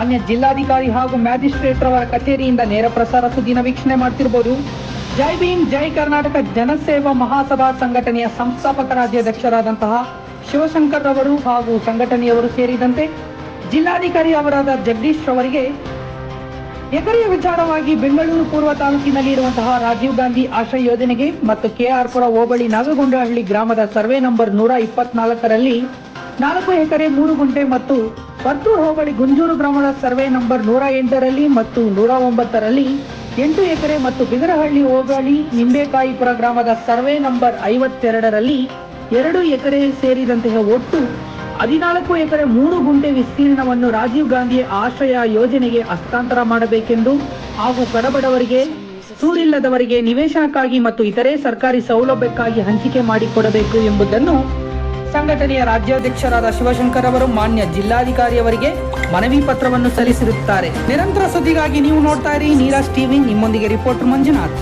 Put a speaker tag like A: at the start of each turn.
A: ಮಾನ್ಯ ಜಿಲ್ಲಾಧಿಕಾರಿ ಹಾಗೂ ಮ್ಯಾಜಿಸ್ಟ್ರೇಟ್ ರವರ ಕಚೇರಿಯಿಂದ ನೇರ ಪ್ರಸಾರ ಸುದ್ದಿನ ವೀಕ್ಷಣೆ ಮಾಡ್ತಿರಬಹುದು. ಜೈ ಭೀಮ್ ಜೈ ಕರ್ನಾಟಕ ಜನಸೇವಾ ಮಹಾಸಭಾ ಸಂಘಟನೆಯ ಸಂಸ್ಥಾಪಕ ರಾಜ್ಯಾಧ್ಯಕ್ಷರಾದಂತಹ ಶಿವಶಂಕರ್ ರವರು ಹಾಗೂ ಸಂಘಟನೆಯವರು ಸೇರಿದಂತೆ ಜಿಲ್ಲಾಧಿಕಾರಿ ಅವರಾದ ಜಗದೀಶ್ ರವರಿಗೆ ಎಕರೆಯ ವಿಚಾರವಾಗಿ ಬೆಂಗಳೂರು ಪೂರ್ವ ತಾಲೂಕಿನಲ್ಲಿ ಇರುವಂತಹ ರಾಜೀವ್ ಗಾಂಧಿ ಆಶ್ರಯ ಯೋಜನೆಗೆ ಮತ್ತು ಕೆಆರ್ ಪುರ ಹೋಬಳಿ ನಾಗಗೊಂಡಹಳ್ಳಿ ಗ್ರಾಮದ ಸರ್ವೆ ನಂಬರ್ 124ರಲ್ಲಿ 4 ಎಕರೆ 3 ಗುಂಟೆ ಮತ್ತು ಪರ್ತೂರು ಹೋಬಳಿ ಗುಂಜೂರು ಗ್ರಾಮದ ಸರ್ವೆ ನಂಬರ್ 108ರಲ್ಲಿ ಮತ್ತು 109ರಲ್ಲಿ 8 ಎಕರೆ ಮತ್ತು ಬಿದರಹಳ್ಳಿ ಹೋಬಳಿ ನಿಂಬೇಕಾಯಿಪುರ ಗ್ರಾಮದ ಸರ್ವೆ ನಂಬರ್ 52ರಲ್ಲಿ 2 ಎಕರೆ ಸೇರಿದಂತೆ ಒಟ್ಟು 14 ಎಕರೆ 3 ಗುಂಟೆ ವಿಸ್ತೀರ್ಣವನ್ನು ರಾಜೀವ್ ಗಾಂಧಿ ಆಶ್ರಯ ಯೋಜನೆಗೆ ಹಸ್ತಾಂತರ ಮಾಡಬೇಕೆಂದು ಹಾಗೂ ಕಡಬಡವರಿಗೆ, ಸೂರಿಲ್ಲದವರಿಗೆ ನಿವೇಶನಕ್ಕಾಗಿ ಮತ್ತು ಇತರೆ ಸರ್ಕಾರಿ ಸೌಲಭ್ಯಕ್ಕಾಗಿ ಹಂಚಿಕೆ ಮಾಡಿಕೊಡಬೇಕು ಎಂಬುದನ್ನು ಸಂಘಟನೆಯ ರಾಜ್ಯಾಧ್ಯಕ್ಷರಾದ ಶಿವಶಂಕರ್ ಅವರು ಮಾನ್ಯ ಜಿಲ್ಲಾಧಿಕಾರಿಯವರಿಗೆ ಮನವಿ ಪತ್ರವನ್ನು ಸಲ್ಲಿಸಿರುತ್ತಾರೆ. ನಿರಂತರ ಸುದ್ದಿಗಾಗಿ ನೀವು ನೋಡ್ತಾ ಇರಿ ನೀರಾಜ್ ಟಿವಿ. ನಿಮ್ಮೊಂದಿಗೆ ರಿಪೋರ್ಟರ್ ಮಂಜುನಾಥ್.